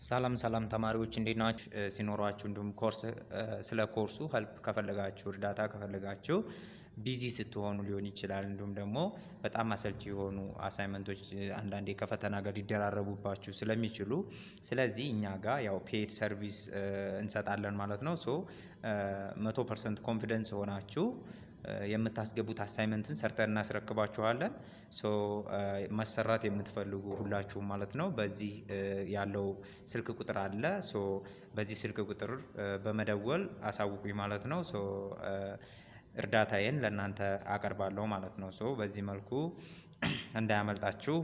ሰላም ተማሪዎች እንዴት ናችሁ? ሲኖራችሁ እንዲሁም ስለ ኮርሱ ሄልፕ ከፈለጋችሁ እርዳታ ከፈለጋችሁ ቢዚ ስትሆኑ ሊሆን ይችላል። እንዲሁም ደግሞ በጣም አሰልቺ የሆኑ አሳይመንቶች አንዳንዴ ከፈተና ጋር ሊደራረቡባችሁ ስለሚችሉ ስለዚህ እኛ ጋር ያው ፔድ ሰርቪስ እንሰጣለን ማለት ነው። 100% ኮንፊደንስ ሆናችሁ የምታስገቡት አሳይመንትን ሰርተን እናስረክባችኋለን። መሰራት የምትፈልጉ ሁላችሁም ማለት ነው በዚህ ያለው ስልክ ቁጥር አለ። በዚህ ስልክ ቁጥር በመደወል አሳውቁኝ ማለት ነው። እርዳታዬን ለእናንተ አቀርባለሁ ማለት ነው። በዚህ መልኩ እንዳያመልጣችሁ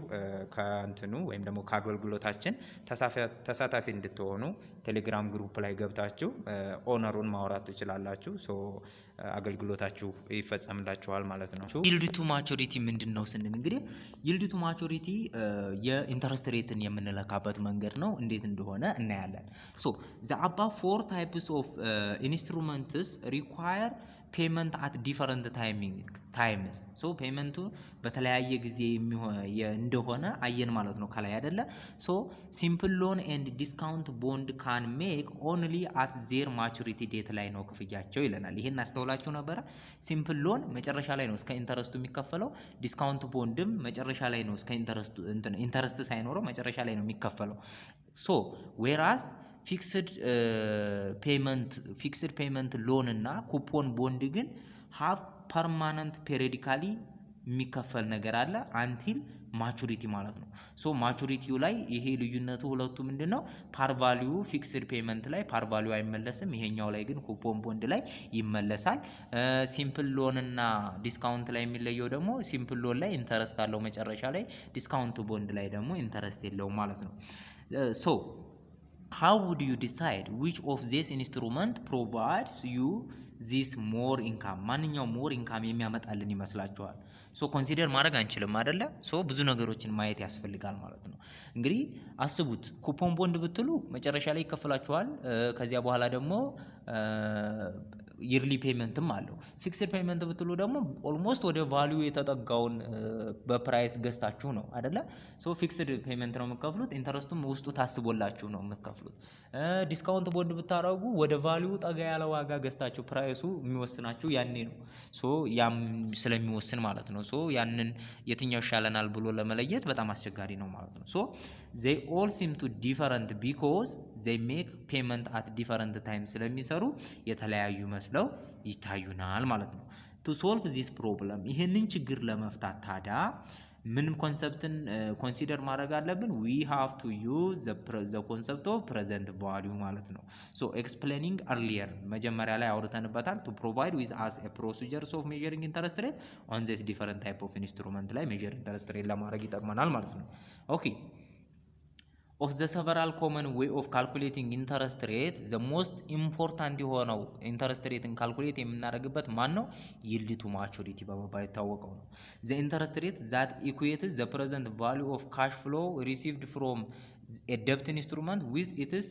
ከእንትኑ ወይም ደግሞ ከአገልግሎታችን ተሳታፊ እንድትሆኑ ቴሌግራም ግሩፕ ላይ ገብታችሁ ኦነሩን ማውራት ትችላላችሁ። አገልግሎታችሁ ይፈጸምላችኋል ማለት ነው። ይልድ ቱ ማቹሪቲ ምንድነው ስንል እንግዲህ ይልድ ቱ ማቹሪቲ የኢንተረስት ሬትን የምንለካበት መንገድ ነው። እንዴት እንደሆነ እናያለን። the above four types of instruments require payment at different times ፔመንቱ በተለያየ ጊዜ እንደሆነ አየን ማለት ነው ከላይ አይደለ። ሲምፕል ሎን ኤንድ ዲስካውንት ቦንድ ካን ሜክ ኦንሊ አት ዜር ማቹሪቲ ዴት ላይ ነው ክፍያቸው ይለናል። ይሄን አስተውላችሁ ነበረ። ሲምፕል ሎን መጨረሻ ላይ ነው እስከ ኢንተረስቱ የሚከፈለው። ዲስካውንት ቦንድም መጨረሻ ላይ ነው እስከ ኢንተረስት ሳይኖረው መጨረሻ ላይ ነው የሚከፈለው። ዌራስ ፊክስድ ፔመንት ሎን እና ኩፖን ቦንድ ግን ሃቭ ፐርማነንት ፔሪዲካሊ የሚከፈል ነገር አለ አንቲል ማቹሪቲ ማለት ነው። ማቹሪቲው ላይ ይሄ ልዩነቱ ሁለቱ ምንድነው? ፓር ቫልዩ ፊክስድ ፔመንት ላይ ፓር ቫልዩ አይመለስም። ይሄኛው ላይ ግን ኩፖን ቦንድ ላይ ይመለሳል። ሲምፕል ሎን እና ዲስካውንት ላይ የሚለየው ደግሞ ሲምፕል ሎን ላይ ኢንተረስት አለው መጨረሻ ላይ፣ ዲስካውንት ቦንድ ላይ ደግሞ ኢንተረስት የለውም ማለት ነው። how would you decide which of these instrument provides you this more income? ማንኛው more income የሚያመጣልን ይመስላችኋል? ኮንሲደር ማድረግ አንችልም አይደለ? ብዙ ነገሮችን ማየት ያስፈልጋል ማለት ነው። እንግዲህ አስቡት፣ ኩፖን ቦንድ ብትሉ መጨረሻ ላይ ይከፍላችኋል። ከዚያ በኋላ ደግሞ ይርሊ ፔመንትም አለው። ፊክስድ ፔመንት ብትሉ ደግሞ ኦልሞስት ወደ ቫልዩ የተጠጋውን በፕራይስ ገዝታችሁ ነው አይደለ? ፊክስድ ፔመንት ነው የምትከፍሉት። ኢንተረስቱም ውስጡ ታስቦላችሁ ነው የምትከፍሉት። ዲስካውንት ቦንድ ብታረጉ ወደ ቫልዩ ጠጋ ያለ ዋጋ ገዝታችሁ ፕራይሱ የሚወስናችሁ ያኔ ነው። ያም ስለሚወስን ማለት ነው። ያንን የትኛው ይሻለናል ብሎ ለመለየት በጣም አስቸጋሪ ነው ማለት ነው። they all seem to different because they make payment at different time ስለሚሰሩ የተለያዩ መስለው ይታዩናል ማለት ነው። to solve this problem ይሄንን ችግር ለመፍታት ታዲያ ምን ኮንሰፕትን ኮንሲደር ማድረግ አለብን? we have to use the concept of present value ማለት ነው። explaining earlier መጀመሪያ ላይ አውርተንበታል። to provide with us a procedures of measuring interest rate on this different type of instrument ላይ measure interest rate ለማድረግ ይጠቅመናል ማለት ነው። okay of the several common way of calculating interest rate the most important የሆነው ኢንተረስት ሬትን ካልኩሌት የምናደርግበት ማን ነው? yield to maturity በመባል የታወቀው ነው። the interest rate that equates the present value of cash flow received from a debt instrument with its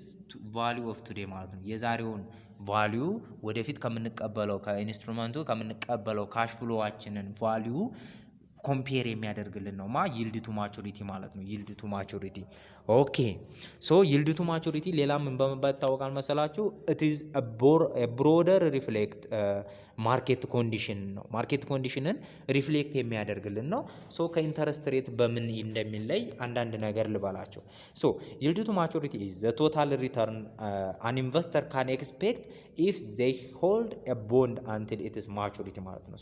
value of today ማለት ነው። የዛሬውን ቫልዩ ወደፊት ከምንቀበለው ከኢንስትሩመንቱ ከምንቀበለው ካሽ ፍሎዋችንን ቫልዩ ኮምፔር የሚያደርግልን ነው yield to maturity ማለት ነው። yield to maturity ኦኬ yield to maturity ሌላ ምን በመባል ይታወቃል መሰላችሁ? it is a broader reflect ማርኬት ኮንዲሽን ነው። ማርኬት ኮንዲሽንን ሪፍሌክት የሚያደርግልን ነው። ከኢንተረስት ሬት በምን እንደሚለይ አንዳንድ ነገር ልበላቸው። yield to maturity is the total return an investor can expect if they hold a bond until it is maturity ማለት ነው።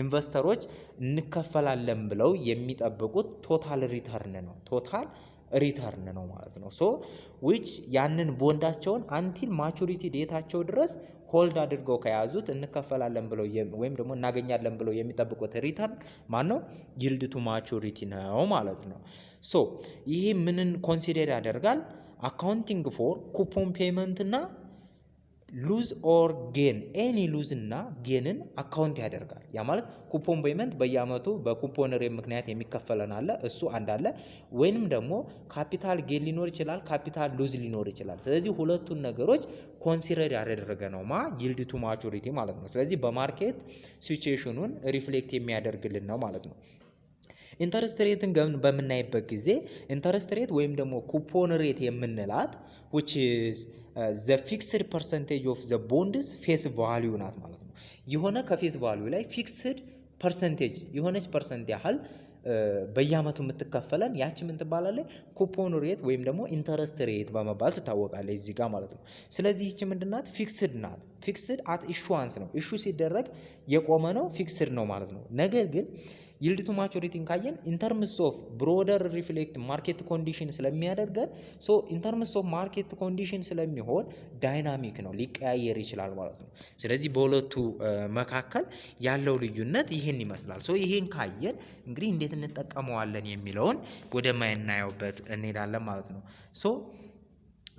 ኢንቨስተሮች እንከፈላለን ብለው የሚጠብቁት ቶታል ሪተርን ነው። ቶታል ሪተርን ነው ማለት ነው። which ያንን ቦንዳቸውን አንቲል ማቹሪቲ ዴታቸው ድረስ ሆልድ አድርገው ከያዙት እንከፈላለን ብለው ወይም ደግሞ እናገኛለን ብለው የሚጠብቁት ሪተርን ማን ነው? yield to maturity ነው ማለት ነው። ይሄ ምንን ኮንሲደር ያደርጋል? አካውንቲንግ ፎር ኩፖን ፔመንት እና ሉዝ ኦር ጌን ኤኒ ሉዝ እና ጌንን አካውንት ያደርጋል። ያ ማለት ኩፖን ፔመንት በየአመቱ በኩፖን ሬት ምክንያት የሚከፈለን አለ፣ እሱ አንድ አለ። ወይንም ደግሞ ካፒታል ጌን ሊኖር ይችላል፣ ካፒታል ሉዝ ሊኖር ይችላል። ስለዚህ ሁለቱን ነገሮች ኮንሲደር ያደረገ ነው yield to maturity ማለት ነው። ስለዚህ በማርኬት ሲቹዌሽኑን ሪፍሌክት የሚያደርግልን ነው ማለት ነው። ኢንተረስት ሬትን በምናይበት ጊዜ ኢንተረስት ሬት ወይም ደግሞ ኩፖን ሬት የምንላት which is the fixed percentage of the bonds face value ናት ማለት ነው። የሆነ ከፌስ ቫልዩ ላይ ፊክስድ ፐርሰንቴጅ የሆነች ፐርሰንት ያህል በየአመቱ የምትከፈለን ያቺ ምን ትባላለች? ኩፖን ሬት ወይም ደግሞ ኢንተረስት ሬት በመባል ትታወቃለች እዚህ ጋር ማለት ነው። ስለዚህ ይቺ ምንድናት? ፊክስድ ናት። ፊክስድ አት ኢሹዋንስ ነው። ኢሹ ሲደረግ የቆመ ነው፣ ፊክስድ ነው ማለት ነው። ነገር ግን ይልድ ቱ ማቹሪቲን ካየን ኢንተርምስ ኦፍ ብሮደር ሪፍሌክት ማርኬት ኮንዲሽን ስለሚያደርገን ሶ ኢንተርምስ ኦፍ ማርኬት ኮንዲሽን ስለሚሆን ዳይናሚክ ነው፣ ሊቀያየር ይችላል ማለት ነው። ስለዚህ በሁለቱ መካከል ያለው ልዩነት ይህን ይመስላል። ሶ ይህን ካየን እንግዲህ እንዴት እንጠቀመዋለን የሚለውን ወደ ማየናየውበት እንሄዳለን ማለት ነው። ሶ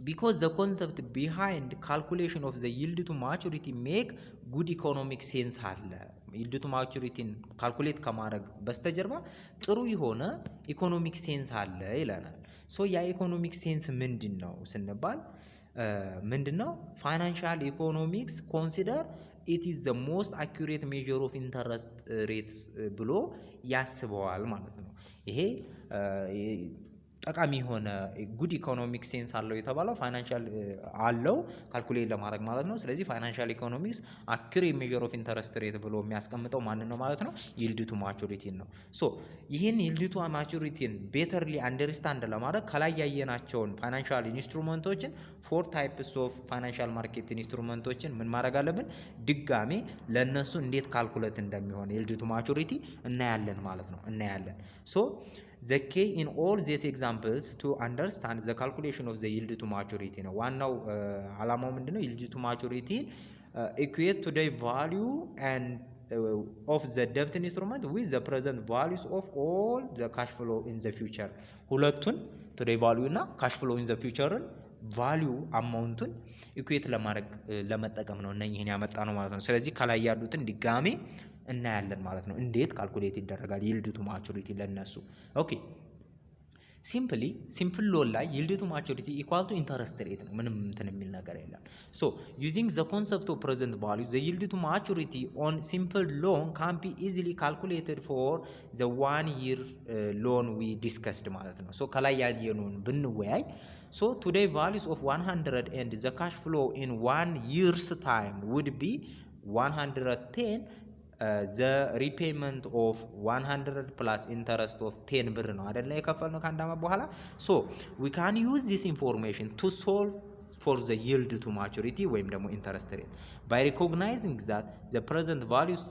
because the concept behind calculation of the yield to maturity make good economic sense አለ። yield to maturity ካልኩሌት ከማድረግ በስተጀርባ ጥሩ የሆነ ኢኮኖሚክ ሴንስ አለ ይለናል። ሶ ያ ኢኮኖሚክ ሴንስ ምንድን ነው ስንባል ምንድን ነው? ፋይናንሻል ኢኮኖሚክስ ኮንሲደር ኢት ኢዝ ዘ ሞስት አኩሬት ሜዥር ኦፍ ኢንተረስት ሬትስ ብሎ ያስበዋል ማለት ነው። ይሄ ጠቃሚ የሆነ ጉድ ኢኮኖሚክ ሴንስ አለው የተባለው ፋይናንሻል አለው ካልኩሌት ለማድረግ ማለት ነው። ስለዚህ ፋይናንሻል ኢኮኖሚክስ አኩሬት ሜዥር ኦፍ ኢንተረስት ሬት ብሎ የሚያስቀምጠው ማንን ነው ማለት ነው? ይልድ ቱ ማቹሪቲን ነው። ሶ ይህን ይልድ ቱ ማቹሪቲን ቤተርሊ አንደርስታንድ ለማድረግ ከላይ ያየናቸውን ፋይናንሻል ኢንስትሩመንቶችን 4 ታይፕስ ኦፍ ፋይናንሻል ማርኬት ኢንስትሩመንቶችን ምን ማድረግ አለብን? ድጋሜ ለነሱ እንዴት ካልኩሌት እንደሚሆን ይልድ ቱ ማቹሪቲ እናያለን ማለት ነው። እናያለን ሶ the key in all these examples to understand the calculation of the yield to maturity ነው። ዋናው ዓላማው ምንድነው? yield to maturity equate to the value and of the debt instrument with the present values of all the cash flow in the future ሁለቱን to the value እና cash flow in the future ቫልዩ አማውንቱን ኢኩዌት ለማድረግ ለመጠቀም ነው እነኚህን ያመጣ ነው ማለት ነው። ስለዚህ ከላይ ያሉትን ድጋሜ እናያለን ማለት ነው። እንዴት ካልኩሌት ይደረጋል ይልድ ቱ ማቹሪቲ ለነሱ። ኦኬ ሲምፕል ሎን ላይ ይልድ ቱ ማቹሪቲ ኢኳል ቱ ኢንተረስት ሬት ነው። ምንም እንትን የሚል ነገር የለም። ሶ ዩዚንግ ዘ ኮንሰፕት ኦፍ ፕሬዘንት ቫልዩ ዘ ይልድ ቱ ማቹሪቲ ኦን ሲምፕል ሎን ካን ቢ ኢዚሊ ካልኩሌትድ ፎር ዘ 1 year ሎን ዊ ዲስከስድ ማለት ነው። ሶ ከላይ ያየነውን ብንወያይ so today values of 100 and the cash flow in 1 year's time would be 110 the repayment of 100 plus interest of 10 ብር ነው አይደለ የከፈልነው ከአንድ ዓመት በኋላ። so we can use this information to solve for the yield to maturity ወይም ደግሞ interest rate by recognizing that the present values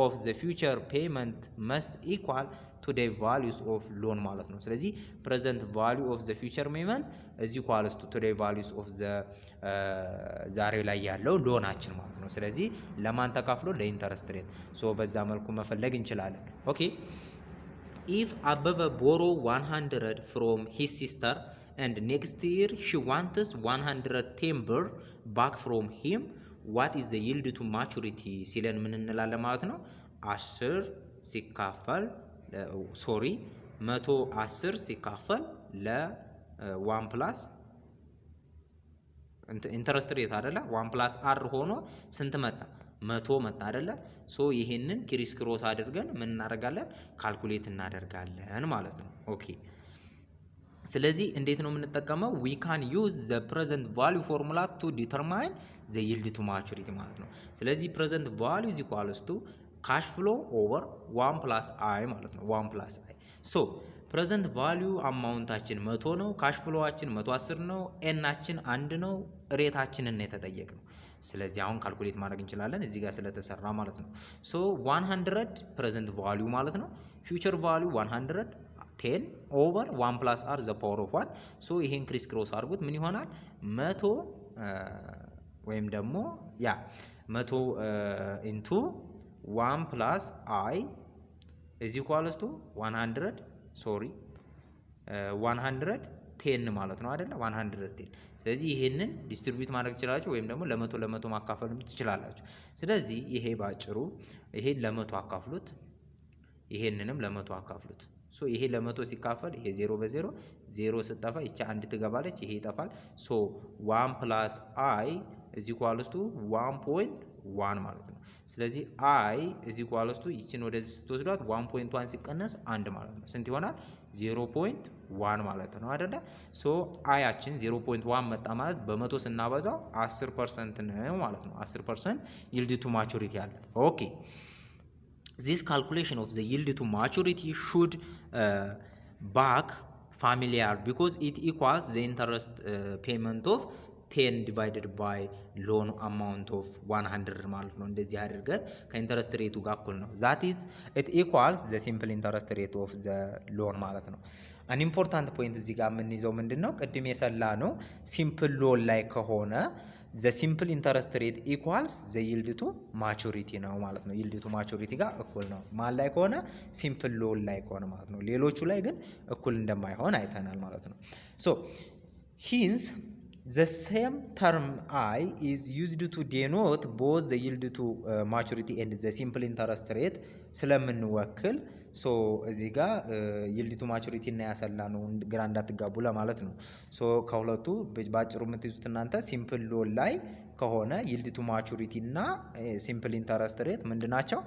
of the future payment must equal to the values of loan ማለት ነው። ስለዚህ present value of the future payment is equal to the values of the ዛሬ ላይ ያለው ሎናችን ማለት ነው። ስለዚህ ለማን ተካፍሎ? ለኢንተረስት ሬት። ሶ በዛ መልኩ መፈለግ እንችላለን። ኦኬ if Ababa borrow 100 from his sister and next year she wants 110 ብር back from him what is the yield to maturity ሲለን ምን እንላለን ማለት ነው? 10 ሲካፈል 110 ሲካፈል ለ1 ፕላስ ኢንተረስት ሬት አይደለ 1 ፕላስ አር ሆኖ ስንት መጣ? 100 መጣ አይደለ? ሶ ይሄንን ክሪስ ክሮስ አድርገን ምን እናደርጋለን? ካልኩሌት እናደርጋለን ማለት ነው። ኦኬ ስለዚህ እንዴት ነው የምንጠቀመው? we can use the present value formula to determine the yield to maturity ማለት ነው። ስለዚህ present value is equals to cash flow over 1 plus i ማለት ነው። 1 plus i so present value አማውንታችን 100 ነው፣ ካሽ ፍሎዋችን 110 ነው፣ ኤናችን 1 ነው፣ ሬታችንን የተጠየቅነው። ስለዚህ አሁን ካልኩሌት ማድረግ እንችላለን እዚህ ጋር ስለተሰራ ማለት ነው። so 100 present value ማለት ነው። future value 110 over 1 plus r the power of 1 so ይሄን ክሪስ ክሮስ አድርጉት ምን ይሆናል? 100 ወይም ደግሞ 100 into 1 plus i is equals to 100 110 ማለት ነው አይደለ? 110 ስለዚህ ይሄንን ዲስትሪቢዩት ማድረግ ትችላላችሁ ወይም ደግሞ ለመቶ ማካፈል ትችላላችሁ። ስለዚህ ይሄ ባጭሩ ይሄን ለመቶ አካፍሉት፣ ይሄንንም ለመቶ አካፍሉት። ሶ ይሄ ለመቶ ሲካፈል ይሄ 0 በ0 0 ስጠፋ ይቻ አንድ ትገባለች፣ ይሄ ይጠፋል። ሶ 1 plus i is equals to 1.1 ማለት ነው። ስለዚህ i is equals to ይችን ወደዚህ ስትወስዷት 1.1 ሲቀነስ 1 ማለት ነው። ስንት ይሆናል? 0.1 ማለት ነው አይደለ? ሶ አያችን 0.1 መጣ ማለት በመቶ ስናበዛው 10% ነው ማለት ነው። 10% yield to maturity አለ። ኦኬ this calculation of the yield to maturity should back familiar because it equals the interest payment of 10 divided by loan amount of 100 ማለት ነው። እንደዚህ አድርገን ከኢንተረስት ሬቱ ጋር እኩል ነው። that is it equals the simple interest rate of the loan ማለት ነው። an important point እዚህ ጋር የምንይዘው ምንድነው? ቅድም የሰላ ነው ሲምፕል ሎን ላይ ከሆነ the simple interest rate equals the yield to maturity ነው ማለት ነው። yield to maturity ጋር እኩል ነው ማን ላይ ከሆነ? ሲምፕል ሎን ላይ ከሆነ ማለት ነው። ሌሎቹ ላይ ግን እኩል እንደማይሆን አይተናል ማለት ነው። so hence the same term I is used to denote both the yield to maturity and the simple interest rate ስለምንወክል ሶ እዚህ ጋር yield to maturity እና ያሰላ ነው ግራ እንዳትጋቡ ለማለት ነው። ሶ ከሁለቱ ባጭሩ የምትይዙት እናንተ ሲምፕል ሎን ላይ ከሆነ yield to maturity እና simple interest rate ምንድናቸው?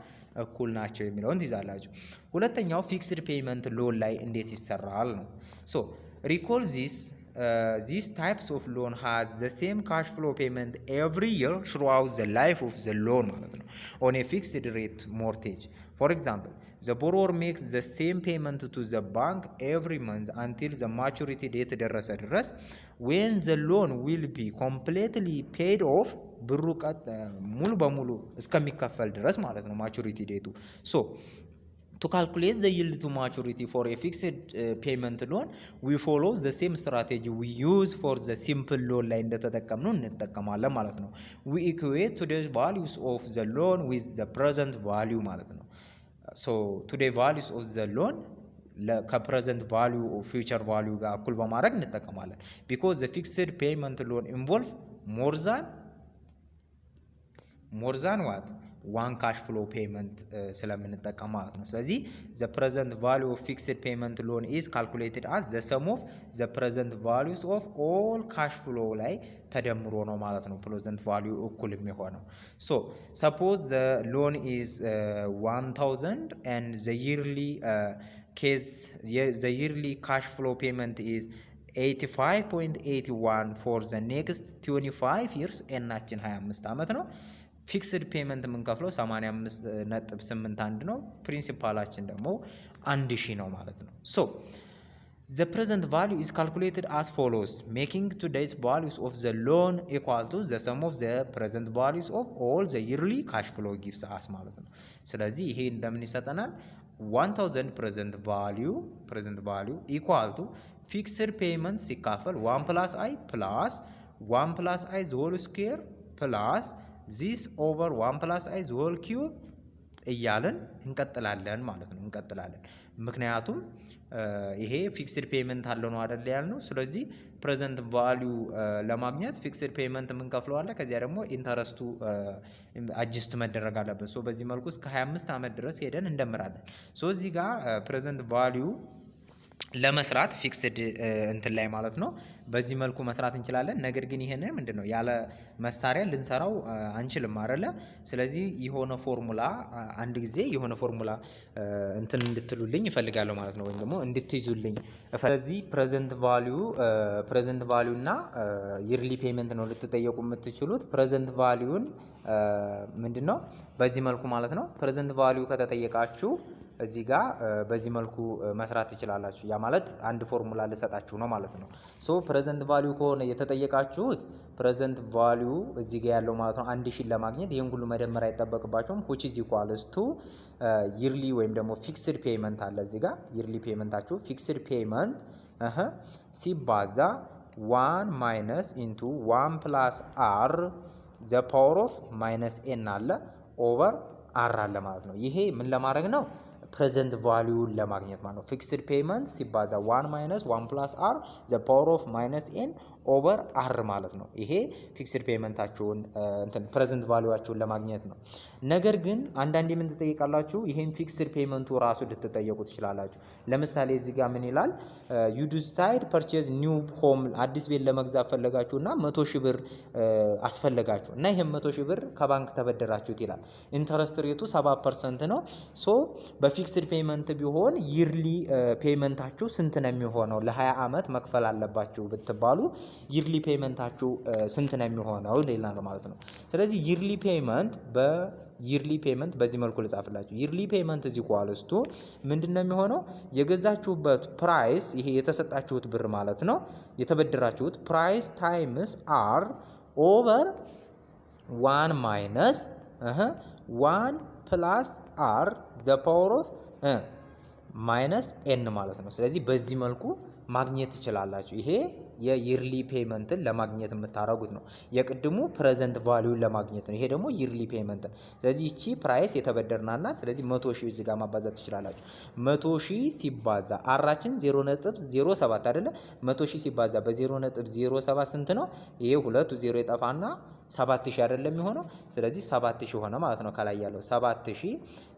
እኩል ናቸው የሚለውን ትይዛላችሁ። ሁለተኛው ፊክስድ ፔይመንት ሎን ላይ እንዴት ይሰራል ነው። ሶ recall these types of loan has the same cash flow payment every year throughout the life of the loan ማለት ነው on a fixed rate mortgage. For example, the borrower makes the same payment to the bank every month until the maturity date ደረሰ ድረስ when the loan will be completely paid off ብሩ ሙሉ በሙሉ እስከሚከፈል ድረስ ማለት ነው ማቹሪቲ ዴቱ። so to calculate the yield to maturity for a fixed payment loan we follow the same strategy we use for the simple loan ላይ እንደተጠቀምነው እንጠቀማለን ማለት ነው። we equate today's values of the loan with the present value ማለት ነው። so today values of the loan ከፕሬዘንት ቫልዩ ፊውቸር ቫልዩ ጋር እኩል በማድረግ እንጠቀማለን because the fixed payment loan involve more than what one cash flow payment ስለምንጠቀም ማለት ነው። ስለዚህ the present value of fixed payment loan is calculated as the sum of the present values of all cash flow ላይ ተደምሮ ነው ማለት ነው present value እኩል የሚሆነው። so suppose the loan is 1000 and the yearly cash flow payment is 85.81 for the next 25 years እናችን 25 ዓመት ነው። ፊክስድ ፔመንት የምንከፍለው 85.81 ነው። ፕሪንሲፓላችን ደግሞ 1000 ነው ማለት ነው። so the present value is calculated as follows making today's values of the loan equal to the sum of the present values of all the yearly cash flow gives us ማለት ነው። ስለዚህ ይሄ እንደምን ይሰጠናል? 1000 present value equal to fixed payment ሲካፈል 1 plus i plus 1 plus i the whole square plus this over 1 plus i the whole cube እያለን እንቀጥላለን ማለት ነው። ምክንያቱም ይሄ ፊክስድ ፔመንት አለው ነው አይደል ያልነው። ስለዚህ ፕሬዘንት ቫልዩ ለማግኘት ፊክስድ ፔመንት የምንከፍለው አለ። ከዚያ ደግሞ ኢንተረስቱ አጅስት መደረግ አለበት። ሶ በዚህ መልኩ እስከ 25 ዓመት ድረስ ሄደን እንደምራለን። ሶ እዚህ ጋር ፕሬዘንት ቫልዩ ለመስራት ፊክስድ እንትን ላይ ማለት ነው በዚህ መልኩ መስራት እንችላለን። ነገር ግን ይሄንን ምንድነው ያለ መሳሪያ ልንሰራው አንችልም አይደለ? ስለዚህ የሆነ ፎርሙላ አንድ ጊዜ የሆነ ፎርሙላ እንትን እንድትሉልኝ እፈልጋለሁ ማለት ነው፣ ወይም ደግሞ እንድትይዙልኝ። ስለዚህ ፕሬዘንት ቫልዩ እና ይርሊ ፔመንት ነው ልትጠየቁ የምትችሉት። ፕሬዘንት ቫልዩን ምንድነው በዚህ መልኩ ማለት ነው። ፕሬዘንት ቫልዩ ከተጠየቃችሁ እዚህ ጋር በዚህ መልኩ መስራት ትችላላችሁ። ያ ማለት አንድ ፎርሙላ ልሰጣችሁ ነው ማለት ነው። ሶ ፕሬዘንት ቫልዩ ከሆነ የተጠየቃችሁት ፕሬዘንት ቫልዩ እዚህ ጋር ያለው ማለት ነው 1000 ለማግኘት ይሄን ሁሉ መደመር አይጠበቅባችሁም። which is equals to yearly ወይም ደግሞ ፊክስድ ፔመንት አለ እዚህ ጋር yearly ፔመንታችሁ ፊክስድ ፔመንት ሲባዛ 1 minus into 1 plus r the power of minus n አለ over r አለ ማለት ነው። ይሄ ምን ለማድረግ ነው? ፕሬዘንት ቫሊዩን ለማግኘት ማለት ነው። ፊክስድ ፔመንት ሲባዛ 1 ማይነስ 1 ፕላስ አር ዘ ፓወር ኦፍ ማይነስ ኤን ኦቨር አር ማለት ነው። ይሄ ፊክስድ ፔመንታችሁን ፕሬዘንት ቫሊዩዋችሁን ለማግኘት ነው። ነገር ግን አንዳንዴ ምን ትጠይቃላችሁ? ይሄን ፊክስድ ፔመንቱ ራሱ ልትጠየቁ ትችላላችሁ። ለምሳሌ እዚህ ጋር ምን ይላል? ዩ ዲሳይድ ፐርቼዝ ኒው ሆም፣ አዲስ ቤት ለመግዛት ፈለጋችሁና 100 ሺህ ብር አስፈለጋችሁ እና ይሄን 100 ሺህ ብር ከባንክ ተበደራችሁት ይላል። ኢንተረስት ሬቱ 7% ነው። ሶ በፊክስድ ፔመንት ቢሆን ይርሊ ፔመንታችሁ ስንት ነው የሚሆነው? ለ20 ዓመት መክፈል አለባችሁ ብትባሉ ይርሊ ፔመንታችሁ ስንት ነው የሚሆነው ሌላ ነው ማለት ነው። ስለዚህ ይርሊ ፔመንት በዚህ መልኩ ልጻፍላችሁ። ይርሊ ፔመንት እዚህ ኳልስቱ ምንድነው የሚሆነው? የገዛችሁበት ፕራይስ ይሄ የተሰጣችሁት ብር ማለት ነው። የተበደራችሁት ፕራይስ ታይምስ አር ኦቨር 1 ማይነስ 1 ፕላስ አር ዘ ፓወር ኦፍ ማይነስ ኤን ማለት ነው። ስለዚህ በዚህ መልኩ ማግኘት ትችላላችሁ። ይሄ የይርሊ ፔመንትን ለማግኘት የምታደርጉት ነው። የቅድሙ ፕሬዘንት ቫሊዩን ለማግኘት ነው። ይሄ ደግሞ ይርሊ ፔመንት ነው። ስለዚህ እቺ ፕራይስ የተበደርናና ስለዚህ 100 ሺህ እዚህ ጋር ማባዛት ትችላላችሁ። 100 ሺህ ሲባዛ አራችን 0.07 አይደለ? 100 ሺህ ሲባዛ በ0.07 ስንት ነው? ይሄ ሁለቱ 0 የጠፋና 7000 አይደለም የሚሆነው። ስለዚህ 7000 ሆነ ማለት ነው። ከላይ ያለው 7000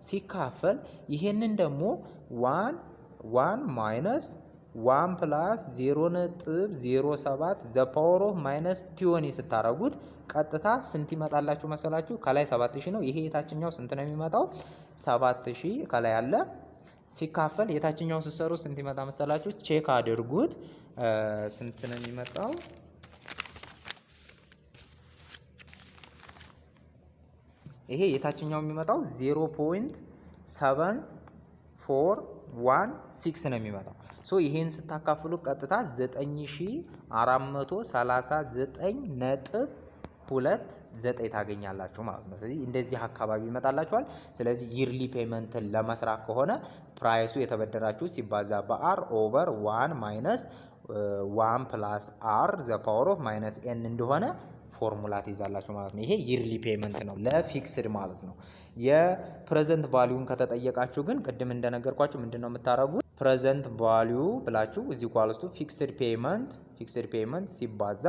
ሲካፈል ይሄንን ደግሞ 1 ማይነስ 1 ፕላስ 0.07 ዘ ፓወር ኦፍ ማይነስ 20 ስታረጉት ቀጥታ ስንት ይመጣላችሁ መሰላችሁ? ከላይ 7000 ነው። ይሄ የታችኛው ስንት ነው የሚመጣው? 7000 ከላይ አለ ሲካፈል የታችኛው ስትሰሩ ስንት ይመጣ መሰላችሁ? ቼክ አድርጉት። ስንት ነው የሚመጣው? ይሄ የታችኛው የሚመጣው 0.7416 ነው የሚመጣው። ሶ ይሄን ስታካፍሉ ቀጥታ 9439.29 ታገኛላችሁ ማለት ነው። ስለዚህ እንደዚህ አካባቢ ይመጣላችኋል። ስለዚህ ይርሊ ፔመንትን ለመስራት ከሆነ ፕራይሱ የተበደራችሁ ሲባዛ በአር ኦቨር 1 ማይነስ 1 ፕላስ አር ዘ ፓወር ኦፍ ማይነስ ኤን እንደሆነ ፎርሙላ ትይዛላችሁ ማለት ነው። ይሄ ይርሊ ፔመንት ነው ለፊክስድ ማለት ነው። የፕሬዘንት ቫሊዩን ከተጠየቃችሁ ግን ቅድም እንደነገርኳችሁ ምንድነው የምታደርጉት? ፕሬዘንት ቫሊዩ ብላችሁ እዚህ ኳልስቱ ፊክስድ ፔመንት ሲባዛ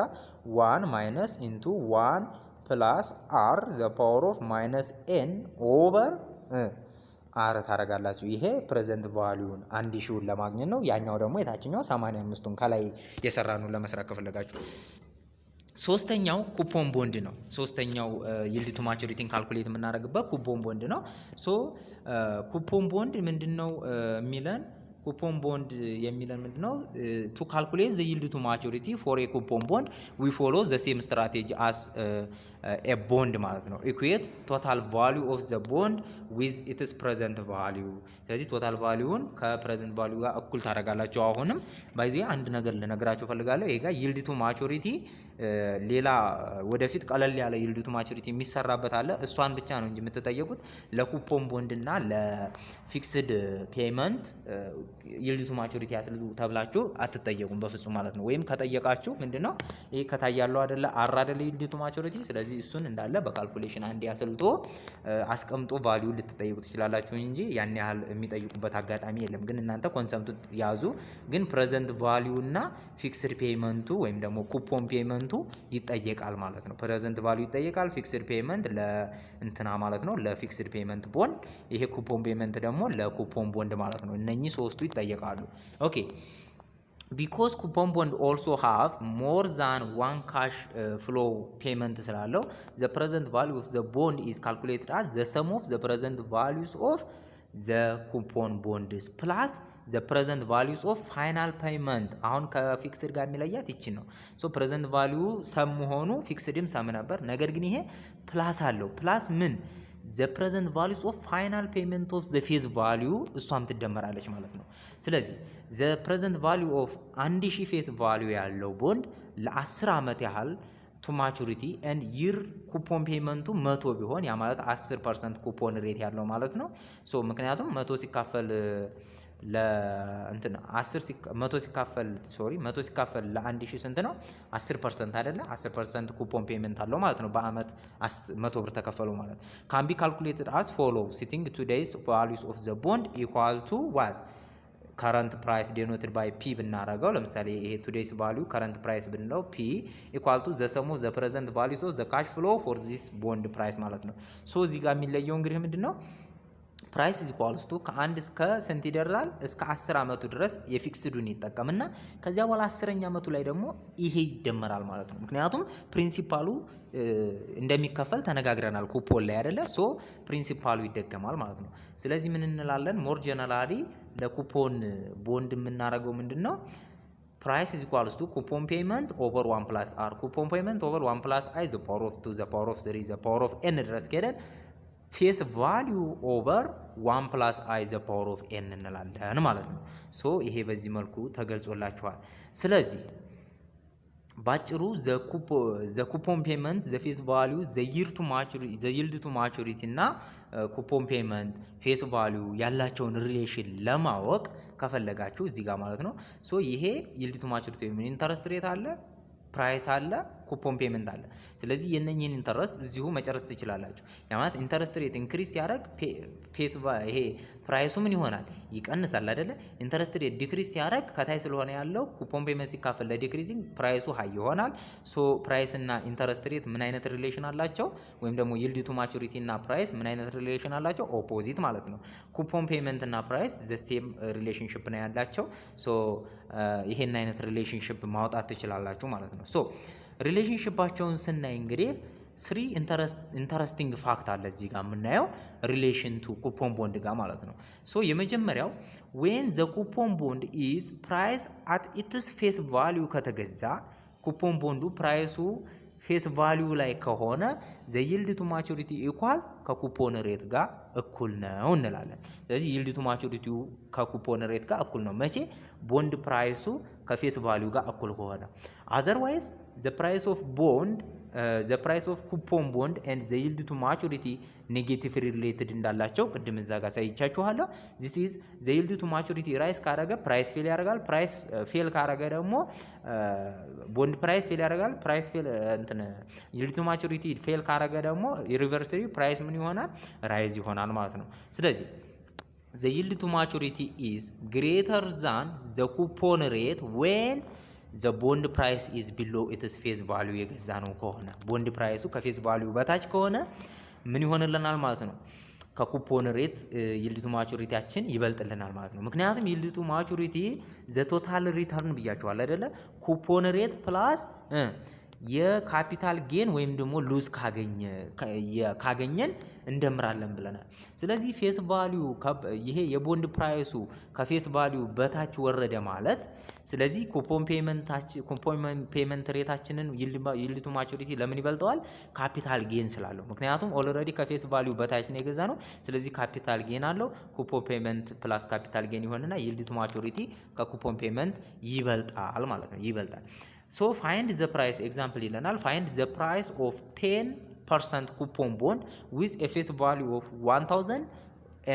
1 ማይነስ ኢንቱ 1 ፕላስ አር ዘ ፓወር ኦፍ ማይነስ ኤን ኦቨር አር ታደርጋላችሁ። ይሄ ፕሬዘንት ቫሊዩን 1000ን ለማግኘት ነው። ያኛው ደግሞ የታችኛው 85ቱን ከላይ የሰራነው ለመስራት ከፈለጋችሁ። ሶስተኛው ኩፖን ቦንድ ነው። ሶስተኛው ይልድ ቱ ማቹሪቲን ካልኩሌት የምናደርግበት ኩፖን ቦንድ ነው። ሶ ኩፖን ቦንድ ምንድነው የሚለን? ኩፖን ቦንድ የሚለን ምንድነው? ቱ ካልኩሌት ዘ ይልድ ቱ ማቹሪቲ ፎር ኤ ኩፖን ቦንድ ዊ ፎሎ ዘ ሴም ስትራቴጂ አስ ኤ ቦንድ ማለት ነው። ኢኩዌት ቶታል ቫሊዩ ኦፍ ዘ ቦንድ ዊዝ ኢትስ ፕሬዘንት ቫሊዩ። ስለዚህ ቶታል ቫሊዩን ከፕሬዘንት ቫሊዩ ጋር እኩል ታደርጋላችሁ። አሁንም ባይዚ አንድ ነገር ልነግራችሁ ፈልጋለሁ። ይሄ ጋር ይልድ ቱ ማቹሪቲ ሌላ ወደፊት ቀለል ያለ ይልድ ቱ ማቹሪቲ የሚሰራበት አለ። እሷን ብቻ ነው እንጂ የምትጠየቁት ለኩፖን ቦንድ እና ለፊክስድ ፔመንት ይልድ ቱ ማቹሪቲ ያስልዱ ተብላችሁ አትጠየቁም በፍጹም ማለት ነው። ወይም ከጠየቃችሁ ምንድነው ይሄ ከታይ ያለው አይደለ አር አይደለ ይልድ ቱ ማቹሪቲ። ስለዚህ እሱን እንዳለ በካልኩሌሽን አንድ ያስልቶ አስቀምጦ ቫልዩ ልትጠይቁ ትችላላችሁ እንጂ ያን ያህል የሚጠይቁበት አጋጣሚ የለም። ግን እናንተ ኮንሰፕቱን ያዙ። ግን ፕሬዘንት ቫልዩ እና ፊክስድ ፔመንቱ ወይም ደግሞ ኩፖን ፔመንቱ ይጠየቃል ማለት ነው። ፕሬዘንት ቫልዩ ይጠየቃል። ፊክስድ ፔመንት ለእንትና ማለት ነው ለፊክስድ ፔመንት ቦንድ፣ ይሄ ኩፖን ፔመንት ደግሞ ለኩፖን ቦንድ ማለት ነው። እነኚህ ሶስቱ ይጠየቃሉ። ኦኬ ቢኮዝ ኩፖን ቦንድ ኦልሶ ሃቭ ሞር ዛን ዋን ካሽ ፍሎ ፔመንት ስላለው ዘ ፕሬዘንት ቫልዩ ኦፍ ዘ ቦንድ ኢዝ ካልኩሌትድ አዝ ዘ ሰም ኦፍ ዘ ፕሬዘንት ቫልዩስ ኦፍ ዘ ኩፖን ቦንድስ ፕላስ ዘ ፕሬዘንት ቫልዩስ ኦፍ ፋይናል ፔመንት። አሁን ከፊክስድ ጋር የሚለያት ይቺ ነው። ሶ ፕሬዘንት ቫልዩ ሰም መሆኑ ፊክስድም ሰም ነበር። ነገር ግን ይሄ ፕላስ አለው። ፕላስ ምን ዘ ፕሬዘንት ቫልዩስ ኦፍ ፋይናል ፔመንት ኦፍ ዘ ፌዝ ቫልዩ እሷም ትደመራለች ማለት ነው። ስለዚህ ዘ ፕሬዘንት ቫልዩ ኦፍ 1000 ፌዝ ቫልዩ ያለው ቦንድ ለ10 ዓመት ያህል ቱ ማቹሪቲ ኤንድ ይር ኩፖን ፔመንቱ 100 ቢሆን ያ ማለት 10% ኩፖን ሬት ያለው ማለት ነው። ሶ ምክንያቱም 100 ሲካፈል ለእንትን 100 ሲካፈል ለ1000 ስንት ነው? 10% አይደለ? 10% ኩፖን ፔመንት አለው ማለት ነው። በአመት 100 ብር ተከፈሉ ማለት ካን ቢ ካልኩሌትድ አስ ፎሎ ሲቲንግ ቱዴይስ ቫሉስ ኦፍ ዘ ቦንድ ኢኳል ቱ ዋት ከረንት ፕራይስ ዴኖትድ ባይ ፒ ብናረገው ለምሳሌ ይሄ ቱዴይስ ቫልዩ ከረንት ፕራይስ ብንለው ፒ ኢኳል ቱ ዘ ሰም ኦፍ ዘ ፕሬዘንት ቫሉስ ኦፍ ዘ ካሽ ፍሎ ፎር ዚስ ቦንድ ፕራይስ ማለት ነው። ሶ እዚህ ጋር የሚለየው እንግዲህ ምንድነው ፕራይስ ኢዝ ኢኳልስ ቱ ከ1 እስከ ስንት ይደርሳል? እስከ 10 አመቱ ድረስ የፊክስዱን ይጠቀምና ከዚያ በኋላ 10ኛ አመቱ ላይ ደግሞ ይሄ ይደመራል ማለት ነው። ምክንያቱም ፕሪንሲፓሉ እንደሚከፈል ተነጋግረናል ኩፖን ላይ አይደለ? ሶ ፕሪንሲፓሉ ይደገማል ማለት ነው። ስለዚህ ምን እንላለን? ሞር ጀነራሊ ለኩፖን ቦንድ የምናደርገው ምንድነው? ፕራይስ ኢዝ ኢኳልስ ቱ ኩፖን ፔመንት ኦቨር 1 ፕላስ አር ኩፖን ፔመንት ኦቨር 1 ፕላስ አይ ዘ ፓወር ኦፍ 2 ዘ ፓወር ኦፍ 3 ዘ ፓወር ኦፍ ኤን ድረስ ከሄደን ፌስ ቫልዩ ኦቨር 1 ፕላስ አይ ዘ ፓወር ኦፍ ኤን እንላለን ማለት ነው። ሶ ይሄ በዚህ መልኩ ተገልጾላችኋል። ስለዚህ ባጭሩ ዘ ኩፖን ፔመንት ዘ ፌስ ቫልዩ ዘ ይልድ ቱ ማቹሪቲ እና ኩፖን ፔመንት ፌስ ቫልዩ ያላቸውን ሪሌሽን ለማወቅ ከፈለጋችሁ እዚህ ጋር ማለት ነው። ሶ ይሄ ይልድ ቱ ማቹሪቲ ወይም ኢንተረስት ሬት አለ፣ ፕራይስ አለ፣ ኩፖን ፔመንት አለ። ስለዚህ የነኝህን ኢንተረስት እዚሁ መጨረስ ትችላላችሁ። ያ ማለት ኢንተረስት ሬት ኢንክሪስ ሲያደርግ ይሄ ፕራይሱ ምን ይሆናል? ይቀንሳል አይደለ? ኢንተረስት ሬት ዲክሪስ ሲያደርግ ከታይ ስለሆነ ያለው ኩፖን ፔመንት ሲካፈል ለዲክሪዚንግ ፕራይሱ ሃይ ይሆናል። ሶ ፕራይስ እና ኢንተረስት ሬት ምን አይነት ሪሌሽን አላቸው? ወይም ደግሞ ይልድ ቱ ማቹሪቲ እና ፕራይስ ምን አይነት ሪሌሽን አላቸው? ኦፖዚት ማለት ነው። ኩፖን ፔመንት እና ፕራይስ ዘ ሴም ሪሌሽንሺፕ ነው ያላቸው። ሶ ይሄን አይነት ሪሌሽንሺፕ ማውጣት ትችላላችሁ ማለት ነው። ሶ ሪሌሽንሺፓቸውን ስናይ እንግዲህ ስሪ ኢንተረስቲንግ ፋክት አለ እዚህ ጋር የምናየው ሪሌሽን ቱ ኩፖን ቦንድ ጋር ማለት ነው። ሶ የመጀመሪያው ዌን ዘ ኩፖን ቦንድ ኢዝ ፕራይስ አት ኢትስ ፌስ ቫልዩ ከተገዛ ኩፖን ቦንዱ ፕራይሱ ፌስ ቫልዩ ላይ ከሆነ ዘ ይልድ ቱ ማቹሪቲ ኢኳል ከኩፖን ሬት ጋር እኩል ነው እንላለን። ስለዚህ ይልድ ቱ ማቹሪቲው ከኩፖን ሬት ጋር እኩል ነው መቼ? ቦንድ ፕራይሱ ከፌስ ቫልዩ ጋር እኩል ከሆነ። አዘርዋይዝ ዘ ፕራይስ ኦፍ ቦንድ ዘ ፕራይስ ኦፍ ኩፖን ቦንድ ኤንድ ዘ ይልድ ቱ ማቹሪቲ ኔጌቲቭ ሪሌትድ እንዳላቸው ቅድም እዛ ጋር ሳይቻችኋለሁ። ዚስ ኢዝ ዘ ይልድ ቱ ማቹሪቲ ራይስ ካረገ ፕራይስ ፌል ያደርጋል። ፕራይስ ፌል ካረገ ደግሞ ቦንድ ፕራይስ ፌል ያደርጋል። ፕራይስ ፌል ይልድ ቱ ማቹሪቲ ፌል ካረገ ደግሞ ሪቨርሲሊ ፕራይስ ምን ይሆናል? ራይዝ ይሆናል ማለት ነው። ስለዚህ ዘ ይልድ ቱ ማቹሪቲ ኢዝ ግሬተር ዛን ዘ ኩፖን ሬት ዌን ዘ ቦንድ ፕራይስ ኢዝ ቢሎ ኢትስ ፌስ ቫልዩ የገዛ ነው ከሆነ ቦንድ ፕራይሱ ከፌስ ቫልዩ በታች ከሆነ ምን ይሆንልናል ማለት ነው? ከኩፖን ሬት ይልድ ቱ ማቹሪቲያችን ይበልጥልናል ማለት ነው። ምክንያቱም ይልድ ቱ ማቹሪቲ ዘ ቶታል ሪተርን ብያቸዋል አይደለ? ኩፖን ሬት ፕላስ የካፒታል ጌን ወይም ደግሞ ሉዝ ካገኘን እንደምራለን ብለናል። ስለዚህ ፌስ ቫልዩ ይሄ የቦንድ ፕራይሱ ከፌስ ቫልዩ በታች ወረደ ማለት ስለዚህ ኩፖን ፔመንት ሬታችንን ይልድ ቱ ማቹሪቲ ለምን ይበልጠዋል? ካፒታል ጌን ስላለው። ምክንያቱም ኦልሬዲ ከፌስ ቫልዩ በታች ነው የገዛ ነው። ስለዚህ ካፒታል ጌን አለው። ኩፖን ፔመንት ፕላስ ካፒታል ጌን ይሆንና ይልድ ቱ ማቹሪቲ ከኩፖን ፔመንት ይበልጣል ማለት ነው። ይበልጣል። ሶ ፋይንድ ዘ ፕራይስ ኤግዛምፕል ይለናል። ፋይንድ ዘ ፕራይስ ኦፍ 10% ኩፖን ቦንድ ዊዝ ኤ ፌስ ቫልዩ ኦፍ 1000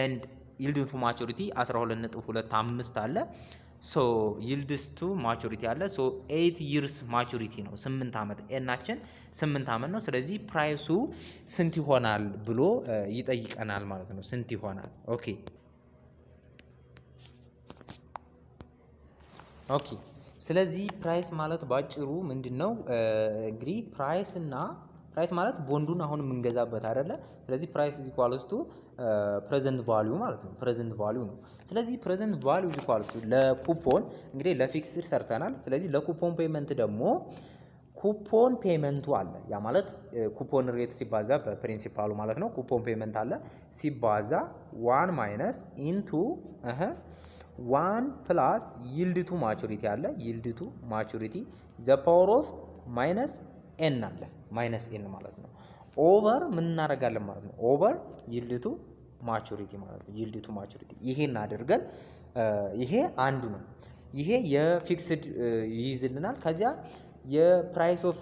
ኤንድ ይልድ ቱ ማቹሪቲ 12.25 አለ። ሶ ይልድስ ቱ ማቹሪቲ አለ። ሶ 8 ይርስ ማቹሪቲ ነው። 8 ዓመት ኤናችን 8 ዓመት ነው። ስለዚህ ፕራይሱ ስንት ይሆናል ብሎ ይጠይቀናል ማለት ነው። ስንት ይሆናል? ኦኬ ስለዚህ ፕራይስ ማለት ባጭሩ ምንድነው? እንግዲህ ፕራይስ ማለት ቦንዱን አሁን የምንገዛበት አይደለ? ስለዚህ ፕራይስ ኢዝ ኢኳልስ ቱ ፕሬዘንት ቫልዩ ማለት ነው። ፕሬዘንት ቫልዩ ነው። ስለዚህ ፕሬዘንት ቫልዩ ኢዝ ኢኳልስ ቱ ለኩፖን እንግዲህ ለፊክስድ ሰርተናል። ስለዚህ ለኩፖን ፔመንት ደግሞ ኩፖን ፔመንቱ አለ። ያ ማለት ኩፖን ሬት ሲባዛ በፕሪንሲፓሉ ማለት ነው። ኩፖን ፔመንት አለ ሲባዛ 1 ማይነስ ኢንቱ 1 ፕላስ ይልድ ቱ ማቹሪቲ አለ። ይልድ ቱ ማቹሪቲ ዘ ፓወር ኦፍ ማይነስ ኤን አለ። ማይነስ ኤን ማለት ነው። ኦቨር ምን እናደርጋለን ማለት ነው? ኦቨር ይልድ ቱ ማቹሪቲ ማለት ነው። ይልድ ቱ ማቹሪቲ ይሄን አድርገን ይሄ አንዱ ነው። ይሄ የፊክስድ ይይዝልናል። ከዚያ የፕራይስ ኦፍ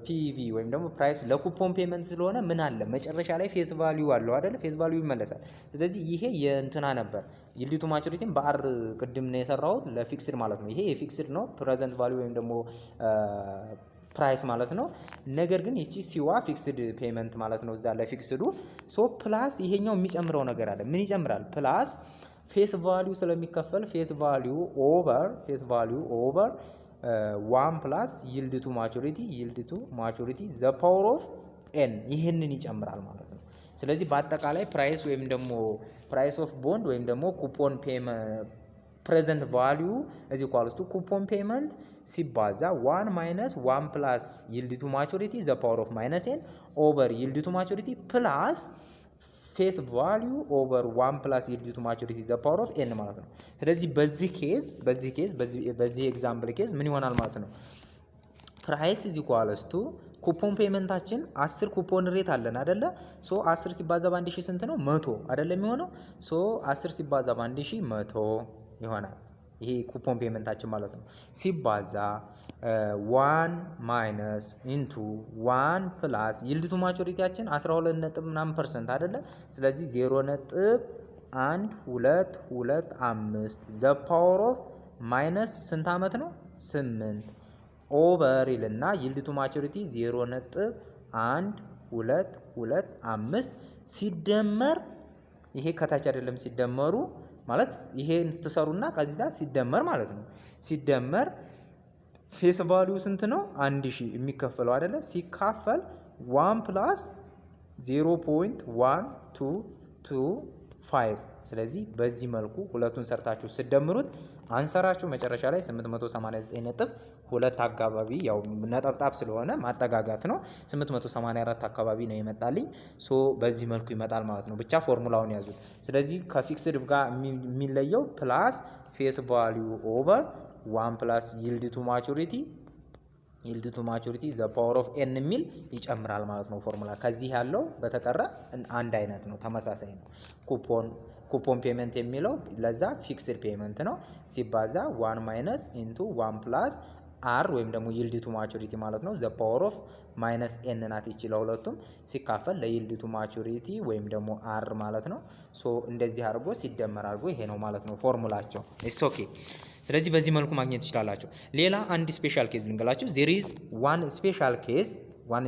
ፒቪ ወይም ደግሞ ፕራይስ ለኩፖን ፔመንት ስለሆነ ምን አለ መጨረሻ ላይ ፌስ ቫልዩ አለው አይደለ? ፌስ ቫልዩ ይመለሳል። ስለዚህ ይሄ የእንትና ነበር ይልድ ቱ ማቹሪቲም በአር ቅድም ነው የሰራሁት ለፊክስድ ማለት ነው። ይሄ የፊክስድ ነው ፕሬዘንት ቫልዩ ወይም ደግሞ ፕራይስ ማለት ነው። ነገር ግን ይቺ ሲዋ ፊክስድ ፔመንት ማለት ነው እዛ ለፊክስዱ። ሶ ፕላስ ይሄኛው የሚጨምረው ነገር አለ። ምን ይጨምራል? ፕላስ ፌስ ቫልዩ ስለሚከፈል ፌስ ቫልዩ ኦቨር 1 ፕላስ ይልድ ቱ ማቹሪቲ ዘ ፓወር ኦፍ ኤን ይህንን ይጨምራል ማለት ነው። ስለዚህ በአጠቃላይ ፕራይስ ወይም ደግሞ ፕራይስ ኦፍ ቦንድ ወይም ደግሞ ኩፖን ፕሬዘንት ቫልዩ እዚ ኳልስ ቱ ኩፖን ፔመንት ሲባዛ 1 ማይነስ 1 ፕላስ ይልድ ቱ ማቹሪቲ ዘ ፓወር ኦፍ ማይነስ ኤን ኦቨር ይልድ ቱ ማቹሪቲ ፕላስ ፌስ ቫልዩ ኦቨር 1 ፕላስ ይልድ ቱ ማቹሪቲ ዘ ፓወር ኦፍ ኤን ማለት ነው። ስለዚህ በዚህ ኤግዛምፕል ኬዝ ምን ይሆናል ማለት ነው? ፕራይስ ኢዝ ኢኳልስ ቱ ኩፖን ፔመንታችን 10 ኩፖን ሬት አለን አይደለ? ሶ 10 ሲባዛ በ1000 ስንት ነው? 100 አይደለ የሚሆነው? ሶ 10 ሲባዛ በ1000 100 ይሆናል። ይሄ ኩፖን ፔመንታችን ማለት ነው። ሲባዛ 1 ማይነስ ኢንቱ 1 ፕላስ ይልድ ቱ ማቹሪቲያችን 12% አይደለ? ስለዚህ 0.1225 ዘ ፓወር ኦፍ ማይነስ ስንት ዓመት ነው? 8 ኦቨር ይልና ይልድ ቱ ማቹሪቲ 0.1225 ሲደመር ይሄ ከታች አይደለም ሲደመሩ ማለት ይሄን ትሰሩና ከዚህ ጋር ሲደመር ማለት ነው። ሲደመር ፌስ ቫልዩ ስንት ነው? 1000 የሚከፈለው አይደለ? ሲካፈል 1 ፕላስ 0.1225 ስለዚህ በዚህ መልኩ ሁለቱን ሰርታችሁ ስደምሩት አንሰራችሁ መጨረሻ ላይ 889.2 አካባቢ ያው ነጠብጣብ ስለሆነ ማጠጋጋት ነው 884 አካባቢ ነው የመጣልኝ። ሶ በዚህ መልኩ ይመጣል ማለት ነው። ብቻ ፎርሙላውን ያዙት። ስለዚህ ከፊክስድ ጋር የሚለየው ፕላስ ፌስ ቫልዩ ኦቨር 1 ፕላስ ይልድ ቱ ማቹሪቲ ዘ ፓወር ኦፍ ኤን የሚል ይጨምራል ማለት ነው ፎርሙላ። ከዚህ ያለው በተቀረ አንድ አይነት ነው፣ ተመሳሳይ ነው። ኩፖን ፔመንት የሚለው ለዛ ፊክስድ ፔመንት ነው ሲባዛ 1 ማይነስ ኢንቱ 1 ፕላስ አር ወይም ደግሞ ይልድ ቱ ማቹሪቲ ማለት ነው ዘ ፓወር ኦፍ ማይነስ ኤን ናት ይቺ ለሁለቱም ሲካፈል ለይልድ ቱ ማቹሪቲ ወይም ደግሞ አር ማለት ነው። ሶ እንደዚህ አድርጎ ሲደመር አድርጎ ይሄ ነው ማለት ነው ፎርሙላቸው። ኢትስ ኦኬ። ስለዚህ በዚህ መልኩ ማግኘት ትችላላችሁ። ሌላ አንድ ስፔሻል ኬዝ ልንገላችሁ። ዜር ኢዝ ዋን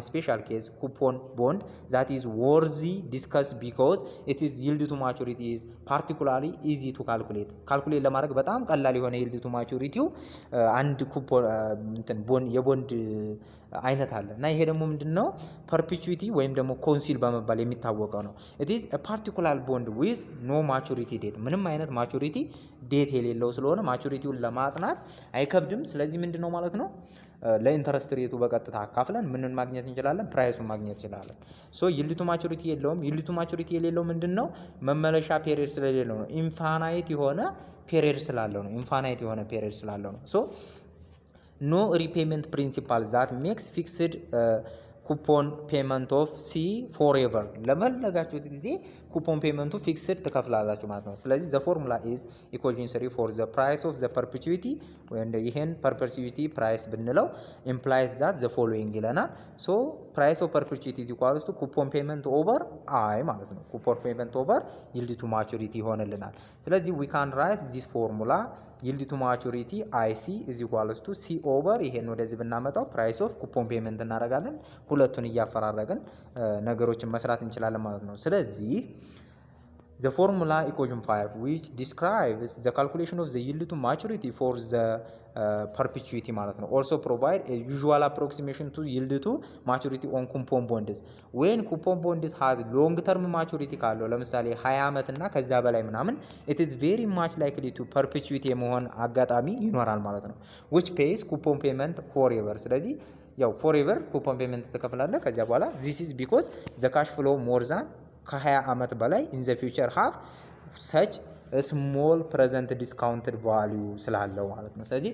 ስፔሻል ኬዝ ኩፖን ቦንድ ዛት ኢዝ ወርዚ ዲስከስ ቢኮዝ ኢት ኢዝ ይልድ ቱ ማቹሪቲ ኢዝ ፓርቲኩላርሊ ኢዚ ቱ ካልኩሌት ለማድረግ በጣም ቀላል የሆነ ይልድ ቱ ማቹሪቲው አንድ ኩፖን የቦንድ አይነት አለ እና ይሄ ደግሞ ምንድነው ፐርፔቹዊቲ ወይም ደግሞ ኮንሲል በመባል የሚታወቀው ነው። ኢት ኢዝ አ ፓርቲኩላር ቦንድ ዊዝ ኖ ማቹሪቲ ዴት ምንም አይነት ማቹሪቲ ዴት የሌለው ስለሆነ ማቹሪቲውን ለማጥናት አይከብድም። ስለዚህ ምንድነው ማለት ነው ለኢንተረስት ሬቱ በቀጥታ አካፍለን ምንን ማግኘት እንችላለን? ፕራይሱን ማግኘት እንችላለን። ሶ ይልድ ቱ ማቹሪቲ የለውም። ይልድ ቱ ማቹሪቲ የሌለው ምንድነው መመለሻ ፔሪየድ ስለሌለው ነው። ኢንፋናይት የሆነ ፔሪየድ ስላለው ነው። ሶ ኖ ሪፔመንት ፕሪንሲፓል ዛት ሜክስ ፊክስድ ኩፖን ፔመንት ኦፍ ሲ ፎርኤቨር ለመለጋችሁት ጊዜ ኩፖን ፔመንቱ ፊክስድ ትከፍላላችሁ ማለት ነው። ስለዚህ ዘ ፎርሙላ ኢዝ ኢኩዌሽን 3 ፎር ዘ ፕራይስ ኦፍ ዘ ፐርፔቹዊቲ ወይም ይሄን ፐርፔቹዊቲ ፕራይስ ብንለው ኢምፕላይስ ዛት ዘ ፎሎዊንግ ይለናል። ሶ ፕራይስ ኦፍ ፐርፔቹዊቲ ኢዝ ኢኳልስ ቱ ኩፖን ፔመንት ኦቨር አይ ማለት ነው። ኩፖን ፔመንት ኦቨር ይልድ ቱ ማቹሪቲ ይሆንልናል። ስለዚህ ዊ ካን ራይት ዚስ ፎርሙላ ይልድ ቱ ማቹሪቲ አይሲ ኢዝ ኢኳልስ ቱ ሲ ኦቨር ይሄን ወደዚህ ብናመጣው ፕራይስ ኦፍ ኩፖን ፔመንት እናደርጋለን። ሁለቱን እያፈራረቅን ነገሮችን መስራት እንችላለን ማለት ነው። ስለዚህ the formula equation 5 which describes the calculation of the yield to maturity for the perpetuity ማለት ነው also provide a usual approximation to yield to maturity on coupon bonds when coupon bonds has long term maturity ካለው ለምሳሌ 20 ዓመት እና ከዛ በላይ ምናምን it is very much likely to perpetuity የመሆን አጋጣሚ ይኖራል ማለት ነው which pays coupon payment forever። ስለዚህ ያው ፎርኤቨር ኩፖን ፔመንት ትከፍላለህ። ከዚያ በኋላ this is because the cash flow more than ከ20 ዓመት በላይ in the future have such a small present discounted value ስላለው ማለት ነው። ስለዚህ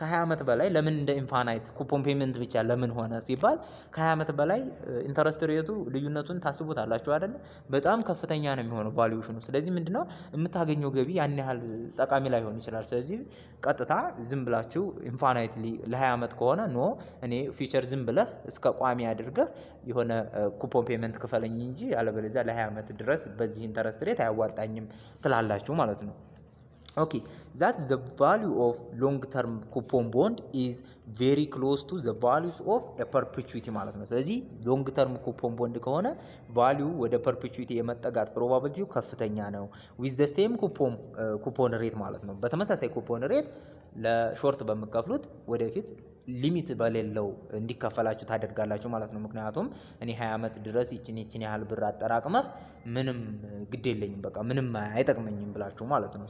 ከ20 ዓመት በላይ ለምን እንደ ኢንፋናይት ኩፖን ፔመንት ብቻ ለምን ሆነ ሲባል ከ20 ዓመት በላይ ኢንተረስት ሬቱ ልዩነቱን ታስቡታላችሁ አይደል? በጣም ከፍተኛ ነው የሚሆነው ቫልዩሽኑ። ስለዚህ ምንድነው የምታገኘው ገቢ ያን ያህል ጠቃሚ ላይሆን ይችላል። ስለዚህ ቀጥታ ዝም ብላችሁ ኢንፋናይትሊ ለ20 ዓመት ከሆነ ኖ እኔ ፊቸር ዝም ብለህ እስከ ቋሚ አድርገህ የሆነ ኩፖን ፔመንት ክፈለኝ እንጂ አለበለዚያ ለ20 ዓመት ድረስ በዚህ ኢንተረስት ሬት አያዋጣኝም ትላላችሁ ማለት ነው። Okay, that the value of long-term coupon bond is very close to the values of a perpetuity ማለት ነው። ስለዚህ ሎንግ ተርም ኩፖን ቦንድ ከሆነ ቫልዩ ወደ ፐርፔቹዊቲ የመጠጋት ፕሮባቢሊቲው ከፍተኛ ነው። ዊዝ ዘ ሴም ኩፖን ሬት ማለት ነው። በተመሳሳይ ኩፖን ሬት ለሾርት በምከፍሉት ወደፊት ሊሚት በሌለው እንዲከፈላችሁ ታደርጋላችሁ ማለት ነው። ምክንያቱም እኔ 20 ዓመት ድረስ ይችን ያህል ብር አጠራቅመህ ምንም ግድ የለኝም በቃ ምንም አይጠቅመኝም ብላችሁ ማለት ነው።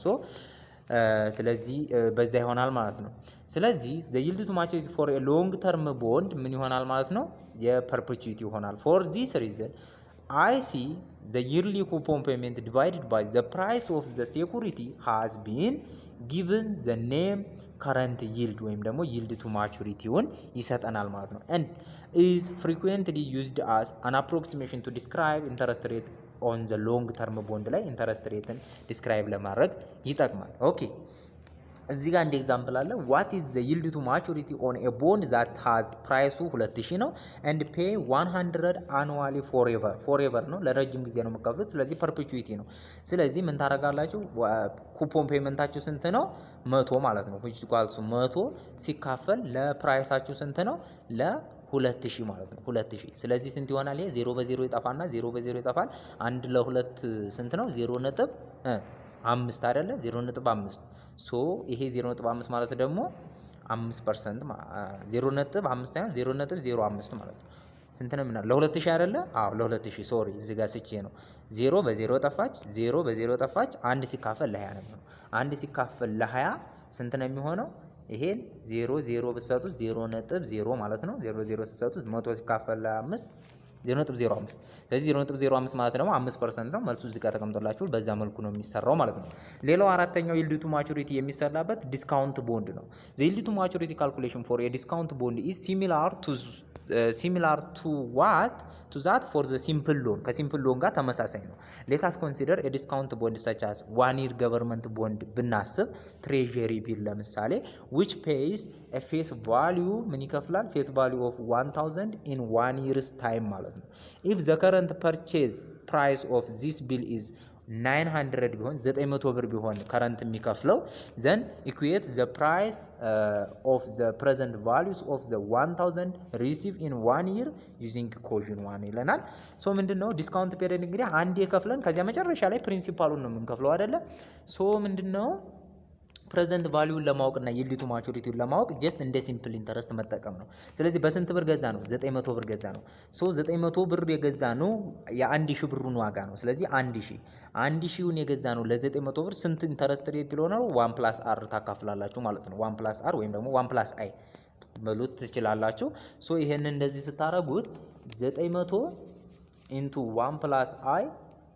ስለዚህ በዛ ይሆናል ማለት ነው። ስለዚህ the yield to maturity for a long term bond ምን ይሆናል ማለት ነው? የፐርፔቹዊቲ ይሆናል። for this reason I see the yearly coupon payment divided by the price of the security has been given the name current yield ወይም ደግሞ yield to maturity ውን ይሰጠናል ማለት ነው። and is frequently used as an approximation to describe interest rate on the long term bond ላይ ኢንተረስት ሬትን ዲስክራይብ ለማድረግ ይጠቅማል። ኦኬ እዚህ ጋር እንደ ኤግዛምፕል አለ what is the yield to maturity on a bond that has ፕራይሱ 2000 ነው and pay 100 annually forever ነው ለረጅም ጊዜ ነው የምትከፍሉት። ስለዚህ ፐርፔቹዊቲ ነው። ስለዚህ ምን ታደርጋላችሁ? ኩፖን ፔመንታችሁ ስንት ነው? 100 ማለት ነው። which equals 100 ሲካፈል ለፕራይሳችሁ ስንት ነው? 2000 ማለት ነው። 2000 ስለዚህ ስንት ይሆናል? ይሄ 0 በ0 ይጠፋና 0 በ0 ይጠፋል። 1 ለ2 ስንት ነው? 0.5 አይደለ? 0.5 ሶ ይሄ 0.5 ማለት ደግሞ 5% 0.5 ሳይሆን 0.05 ማለት ነው። ስንት ነው ምናል? ለ2000 አይደለ? አዎ ለ2000 ሶሪ እዚህ ጋር ስቼ ነው። 0 በ0 ጠፋች፣ 0 በ0 ጠፋች። 1 ሲካፈል ለ20 ነው የሚሆነው። 1 ሲካፈል ለ20 ስንት ነው የሚሆነው? ይሄን 0 ብትሰጡት 0.0 ማለት ነው። 0 ሲሰጡት 100 ሲካፈል ለ5 0.05 ስለዚህ 0.05 ማለት ደግሞ 5% ነው። መልሱ እዚህ ጋር ተቀምጦላችሁ በዛ መልኩ ነው የሚሰራው ማለት ነው። ሌላው አራተኛው yield to maturity የሚሰራበት ዲስካውንት ቦንድ ነው። the yield to maturity calculation for a discount bond is similar to that for the simple loan ከሲምፕል ሎን ጋር ተመሳሳይ ነው። let us consider a discount bond such as 1 year government bond ብናስብ treasury bill ለምሳሌ which pays a face value ምን ይከፍላል? face value of 1000 in 1 year's time ማለት ነው። if the current purchase price of this bill is 900 ቢሆን 900 ብር ቢሆን ከረንት የሚከፍለው then equate the price of the present values of the 1000 received in 1 year using equation 1 ይለናል። ሶ ምንድነው ዲስካውንት ፔሪድ እንግዲህ አንዴ ከፍለን ከዚያ መጨረሻ ላይ ፕሪንሲፓሉን ነው የምንከፍለው አይደለ? ሶ ምንድነው ፕሬዘንት ቫልዩን ለማወቅና yield to maturity ለማወቅ ጀስት እንደ ሲምፕል ኢንተረስት መጠቀም ነው። ስለዚህ በስንት ብር ገዛ ነው? 900 ብር ገዛ ነው። ሶ 900 ብር የገዛ ነው የ1000 ብሩን ዋጋ ነው። ስለዚህ 1000ን የገዛ ነው ለ900 ብር ስንት ኢንተረስት ሬት ቢሎ ነው? 1+r ታካፍላላችሁ ማለት ነው። 1+r ወይም ደግሞ 1+i በሉት ትችላላችሁ። ሶ ይሄንን እንደዚህ ስታረጉት 900 into 1+i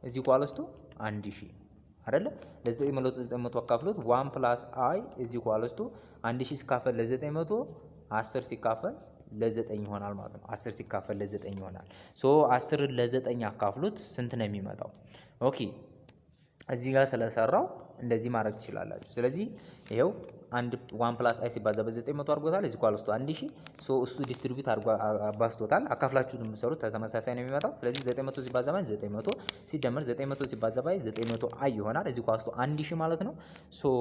is equals to 1000 አይደለ? ለ900 አካፍሉት 1+i is equals to 1000 ሲካፈል ለ900 10 ሲካፈል ለ9 ይሆናል ማለት ነው። 10 ሲካፈል ለ9 ይሆናል። ሶ 10 ለ9 አካፍሉት ስንት ነው የሚመጣው? ኦኬ እዚህ ጋር ስለሰራው እንደዚህ ማድረግ ትችላላችሁ። ስለዚህ ይሄው 1+i ሲባዛ በ900 አድርጎታል። እዚህ ኳል ውስጥ 1000 ሶ እሱ ዲስትሪቢዩት አድርጎ አባዝቶታል። አካፍላችሁ የምትሰሩት ተመሳሳይ ነው የሚመጣው። ስለዚህ 900 ሲባዛ ባይ 900 ሲደመር 900 ሲባዛ ባይ 900i ይሆናል። እዚህ ኳል ውስጥ 1000 ማለት ነው። ሶ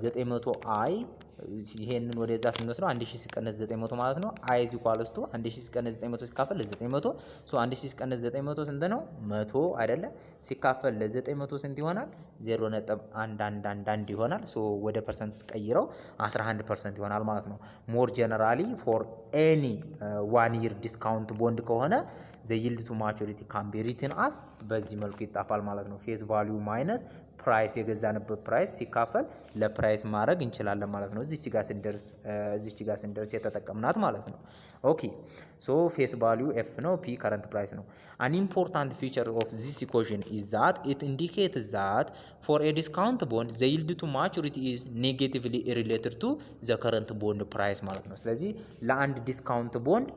900i ይሄንን ወደዛ ስንወስደው 1000 ሲቀነስ 900 ማለት ነው። i is equals to 1000 ሲቀነስ 900 ሲካፈል ለ900 ሶ 1000 ሲቀነስ 900 ስንት ነው? 100 አይደለ? ሲካፈል ለ900 ስንት ይሆናል? 0.111 ይሆናል። ሶ ወደ ፐርሰንት ስቀይረው 11% ይሆናል ማለት ነው። ሞር ጀነራሊ ፎር ኤኒ 1 year ዲስካውንት ቦንድ ከሆነ the yield to maturity can be written as በዚህ መልኩ ይጣፋል ማለት ነው። ፌስ ቫልዩ ማይነስ ፕራይስ የገዛንበት ፕራይስ ሲካፈል ለፕራይስ ማድረግ እንችላለን ማለት ነው። እዚች ጋር ስንደርስ የተጠቀምናት ማለት ነው። ኦኬ ሶ ፌስ ቫልዩ ኤፍ ነው፣ ፒ ከረንት ፕራይስ ነው። አን ኢምፖርታንት ፊቸር ኦፍ ዚስ ኢኩዌሽን ኢዝ ዛት ኢት ኢንዲኬትስ ዛት ፎር ኤ ዲስካውንት ቦንድ ዘ ይልድ ቱ ማቹሪቲ ኢዝ ኔጌቲቭሊ ሪሌትድ ቱ ዘ ከረንት ቦንድ ፕራይስ ማለት ነው። ስለዚህ ለአንድ ዲስካውንት ቦንድ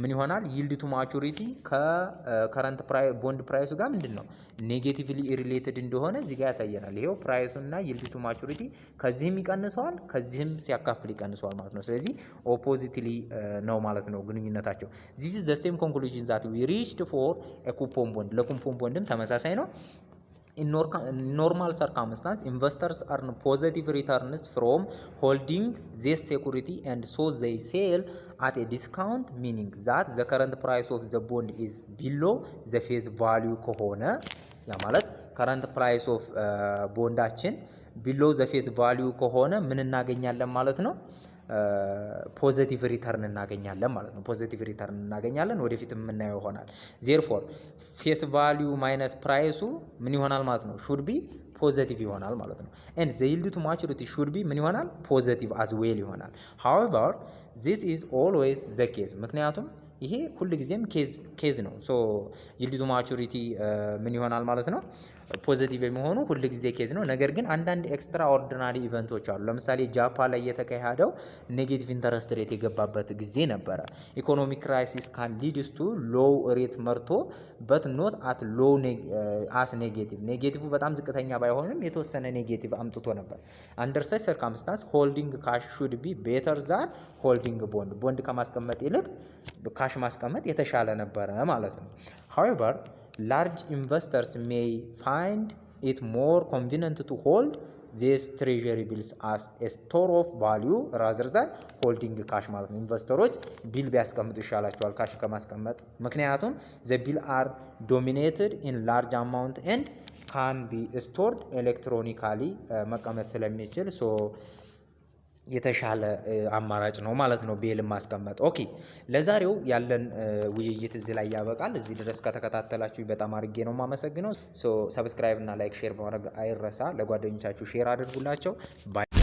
ምን ይሆናል? ይልድ ቱ ማቹሪቲ ከከረንት ቦንድ ፕራይሱ ጋር ምንድን ነው ኔጌቲቭሊ ሪሌትድ እንደሆነ እዚህ ጋር ያሳየናል። ይሄው ፕራይሱና ይልድ ቱ ማቹሪቲ ከዚህም ይቀንሰዋል ከዚህም ሲያካፍል ይቀንሰዋል ማለት ነው። ስለዚህ ኦፖዚትሊ ነው ማለት ነው ግንኙነታቸው። ዚስ ኢዝ ዘ ሴም ኮንክሉዥን ዛት ዊ ሪችድ ፎር ኤ ኩፖን ቦንድ። ለኩፖን ቦንድም ተመሳሳይ ነው። in normal circumstance, investors earn positive returns from holding this security, and so they sell at a discount, meaning that the current price of the bond is below the face value ከሆነ ያ ማለት current price of ቦንዳችን below the face value ከሆነ ምን እናገኛለን ማለት ነው? ፖዚቲቭ ሪተርን እናገኛለን ማለት ነው። ፖዚቲቭ ሪተርን እናገኛለን፣ ወደፊት የምናየው ይሆናል። ዜርፎር ፌስ ቫልዩ ማይነስ ፕራይሱ ምን ይሆናል ማለት ነው? ሹድ ቢ ፖዚቲቭ ይሆናል ማለት ነው። ኤንድ ዘ ይልድ ቱ ማቹሪቲ ሹድ ቢ ምን ይሆናል? ፖዚቲቭ አዝ ዌል ይሆናል። ሃዌቨር ዚስ ኢዝ ኦልዌይስ ዘ ኬዝ፣ ምክንያቱም ይሄ ሁል ጊዜም ኬዝ ነው። ሶ ይልድ ቱ ማቹሪቲ ምን ይሆናል ማለት ነው? ፖዚቲቭ የሚሆኑ ሁል ጊዜ ኬዝ ነው። ነገር ግን አንዳንድ ኤክስትራ ኦርዲናሪ ኢቨንቶች አሉ። ለምሳሌ ጃፓን ላይ የተካሄደው ኔጌቲቭ ኢንተረስት ሬት የገባበት ጊዜ ነበረ። ኢኮኖሚክ ክራይሲስ ካን ሊድስ ቱ ሎው ሬት መርቶ በት ኖት አት ሎው አስ ኔጌቲቭ በጣም ዝቅተኛ ባይሆንም የተወሰነ ኔጌቲቭ አምጥቶ ነበር። አንደር ሰች ሰርከምስታንስ ሆልዲንግ ካሽ ሹድ ቢ ቤተር ዛን ሆልዲንግ ቦንድ ከማስቀመጥ ይልቅ ካሽ ማስቀመጥ የተሻለ ነበረ ማለት ነው። however large investors may find it more convenient to hold these treasury bills as a store of value rather than holding cash ማለት ነው። ኢንቨስተሮች ቢል ቢያስቀምጡ ይሻላቸዋል ካሽ ከማስቀመጥ፣ ምክንያቱም the bill are dominated in large amount and can be stored electronically መቀመጥ ስለሚችል የተሻለ አማራጭ ነው ማለት ነው ቤል ማስቀመጥ። ኦኬ ለዛሬው ያለን ውይይት እዚህ ላይ ያበቃል። እዚህ ድረስ ከተከታተላችሁ በጣም አድርጌ ነው የማመሰግነው። ሰብስክራይብ እና ላይክ ሼር ማድረግ አይረሳ። ለጓደኞቻችሁ ሼር አድርጉላቸው። ባይ